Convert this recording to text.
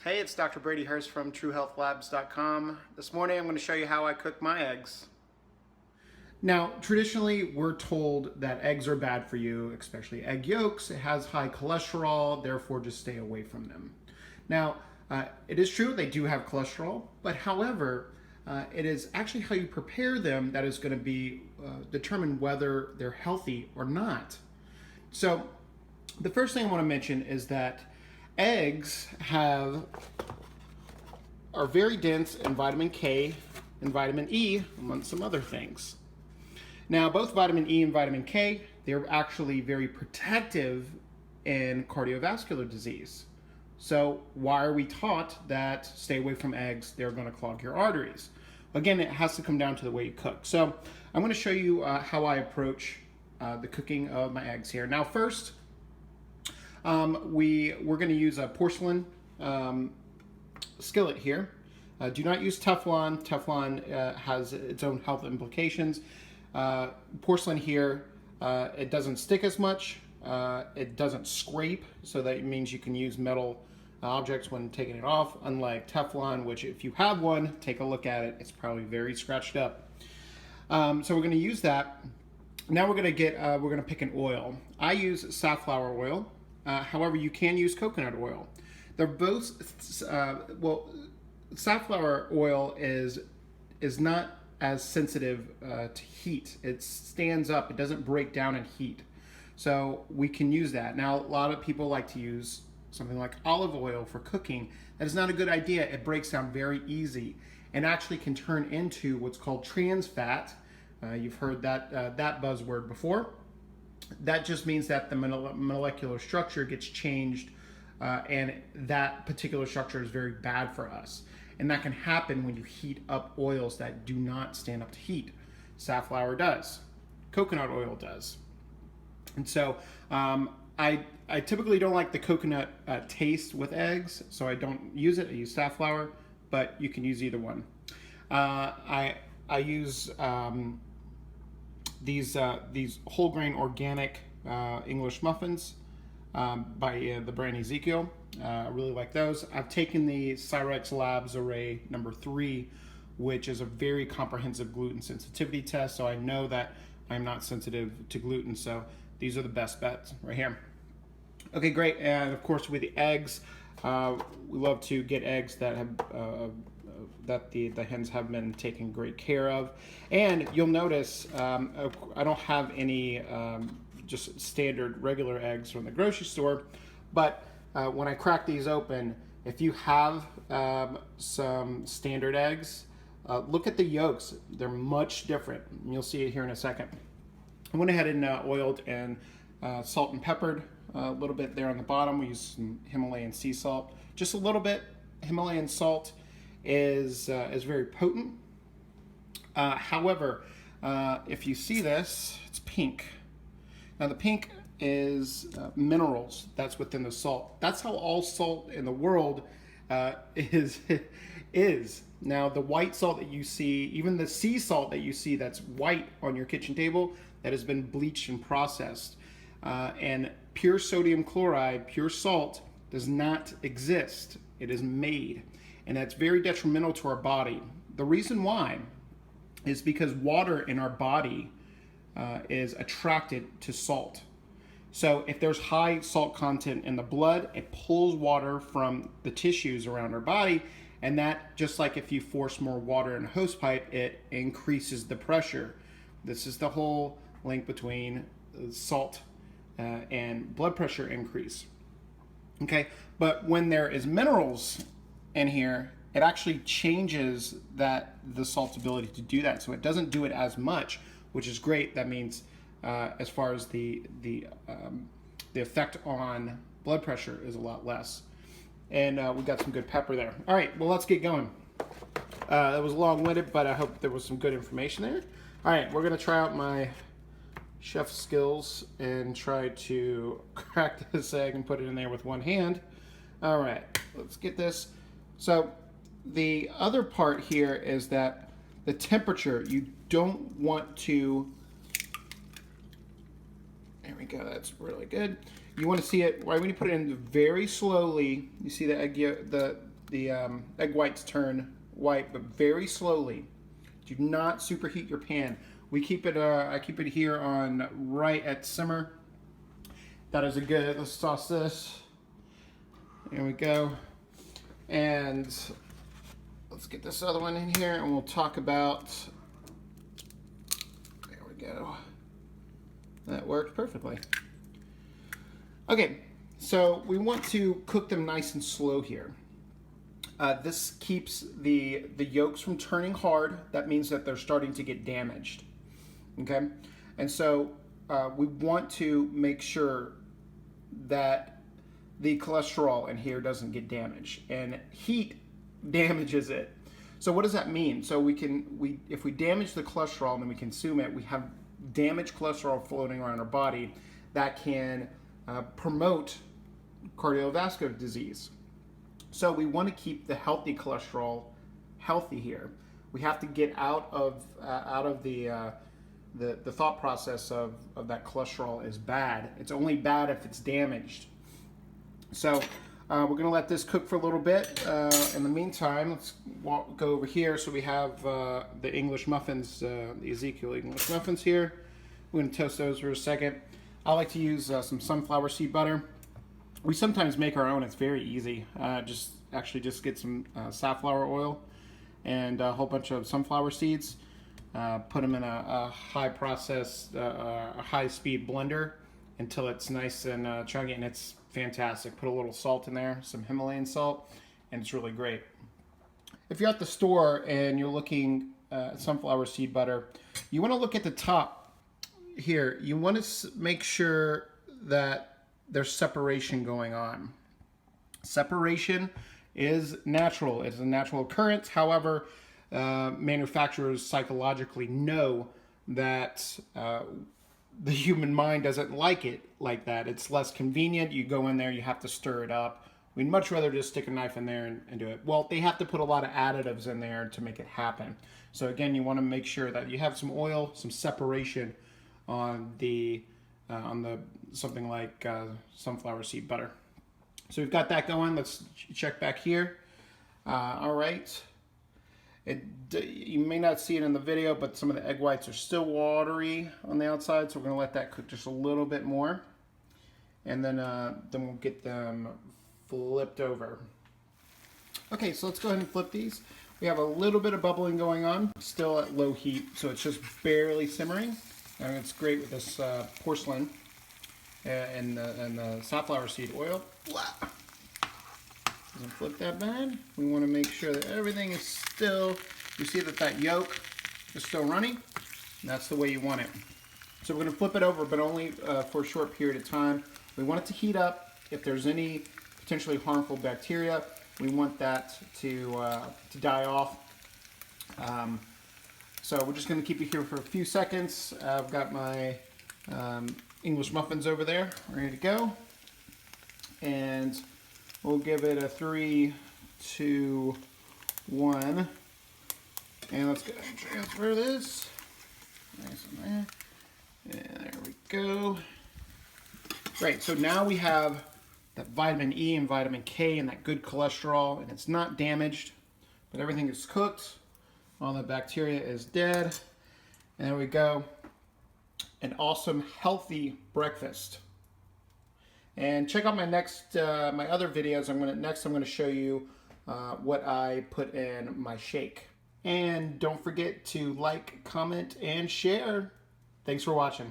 Hey, it's Dr. Brady Hurst from TrueHealthLabs.com. This morning I'm going to show you how I cook my eggs. Now, traditionally, we're told that eggs are bad for you, especially egg yolks. It has high cholesterol, therefore just stay away from them. Now, it is true they do have cholesterol, but however, it is actually how you prepare them that is going to be determine whether they're healthy or not. So, the first thing I want to mention is that eggs are very dense in vitamin K and vitamin E, among some other things. Now, both vitamin E and vitamin K, they're actually very protective in cardiovascular disease. So why are we taught that stay away from eggs, they're going to clog your arteries? Again, it has to come down to the way you cook. So I'm going to show you how I approach the cooking of my eggs here. Now, first, we're going to use a porcelain skillet here. Do not use Teflon. Teflon has its own health implications. Porcelain here, it doesn't stick as much. It doesn't scrape, so that means you can use metal objects when taking it off, unlike Teflon, which if you have one, take a look at it. It's probably very scratched up. So we're going to use that. Now we're going to pick an oil. I use safflower oil. However, you can use coconut oil. They're both, safflower oil is not as sensitive to heat. It stands up. It doesn't break down in heat. So we can use that. Now, a lot of people like to use something like olive oil for cooking. That is not a good idea. It breaks down very easy and actually can turn into what's called trans fat. You've heard that buzzword before. That just means that the molecular structure gets changed, and that particular structure is very bad for us. And that can happen when you heat up oils that do not stand up to heat. Safflower does. Coconut oil does. And so I typically don't like the coconut taste with eggs, so I don't use it. I use safflower, but you can use either one. I use these whole grain organic English muffins by the brand Ezekiel. I really like those. I've taken the Cyrex Labs Array number 3, which is a very comprehensive gluten sensitivity test, so I know that I'm not sensitive to gluten, so these are the best bets right here. Okay, great. And of course, with the eggs, we love to get eggs that have that the hens have been taken great care of. And you'll notice I don't have any just standard regular eggs from the grocery store, but when I crack these open, if you have some standard eggs, look at the yolks. They're much different. You'll see it here in a second. I went ahead and oiled and salt and peppered a little bit there on the bottom. We use some Himalayan sea salt, just a little bit. Himalayan salt is very potent. However, if you see this, it's pink. Now the pink is minerals that's within the salt. That's how all salt in the world is. Now the white salt that you see, even the sea salt that you see that's white on your kitchen table, that has been bleached and processed. And pure sodium chloride, pure salt, does not exist. It is made. And that's very detrimental to our body. The reason why is because water in our body is attracted to salt. So if there's high salt content in the blood, it pulls water from the tissues around our body, and that, just like if you force more water in a hose pipe, it increases the pressure. This is the whole link between salt and blood pressure increase. Okay, but when there is minerals in here, it actually changes the salt's ability to do that. So it doesn't do it as much, which is great. That means as far as the effect on blood pressure is a lot less. And we got some good pepper there. All right, well, let's get going. That was long-winded, but I hope there was some good information there. All right, we're gonna try out my chef skills and try to crack this egg and put it in there with one hand. All right, let's get this. So the other part here is that the temperature, you don't want to, there we go, that's really good. You want to see it right when you put it in very slowly. You see the egg, egg whites turn white, but very slowly. Do not superheat your pan. We keep it. I keep it here on right at simmer. That is a good. Let's toss this. There we go. And let's get this other one in here, and we'll talk about. There we go. That worked perfectly. Okay, so we want to cook them nice and slow here. This keeps the yolks from turning hard. That means that they're starting to get damaged. Okay, and so we want to make sure that the cholesterol in here doesn't get damaged, and heat damages it. So what does that mean? So if we damage the cholesterol and then we consume it, we have damaged cholesterol floating around our body that can promote cardiovascular disease. So we want to keep the healthy cholesterol healthy here. We have to get out of the thought process of that cholesterol is bad. It's only bad if it's damaged. So we're going to let this cook for a little bit. In the meantime, let's go over here. So we have the English muffins, the Ezekiel English muffins here. We're going to toast those for a second. I like to use some sunflower seed butter. We sometimes make our own. It's very easy. Just get some safflower oil and a whole bunch of sunflower seeds. Put them in a high-speed blender until it's nice and chunky, and it's fantastic. Put a little salt in there, some Himalayan salt, and it's really great. If you're at the store and you're looking at sunflower seed butter, you want to look at the top here. You want to make sure that there's separation going on. Separation is natural. It's a natural occurrence. However, manufacturers psychologically know that the human mind doesn't like it like that. It's less convenient. You go in there, you have to stir it up. We'd much rather just stick a knife in there and do it. Well, they have to put a lot of additives in there to make it happen. So again, you want to make sure that you have some oil, some separation on the something like sunflower seed butter. So we've got that going. Let's check back here. All right. You may not see it in the video, but some of the egg whites are still watery on the outside, so we're going to let that cook just a little bit more, and then we'll get them flipped over. Okay, so let's go ahead and flip these. We have a little bit of bubbling going on, still at low heat, so it's just barely simmering, and it's great with this porcelain and the safflower seed oil. Doesn't flip that bad. We want to make sure that everything is still, you see that yolk is still running, and that's the way you want it. So we're going to flip it over, but only for a short period of time. We want it to heat up. If there's any potentially harmful bacteria, we want that to die off. So we're just going to keep it here for a few seconds. I've got my English muffins over there, ready to go. And we'll give it a 3, 2, 1. And let's go ahead and transfer this. Nice and there. And there we go. Great, so now we have that vitamin E and vitamin K and that good cholesterol, and it's not damaged, but everything is cooked. All the bacteria is dead. And there we go. An awesome, healthy breakfast. And check out my my other videos. I'm gonna show you what I put in my shake. And don't forget to like, comment, and share. Thanks for watching.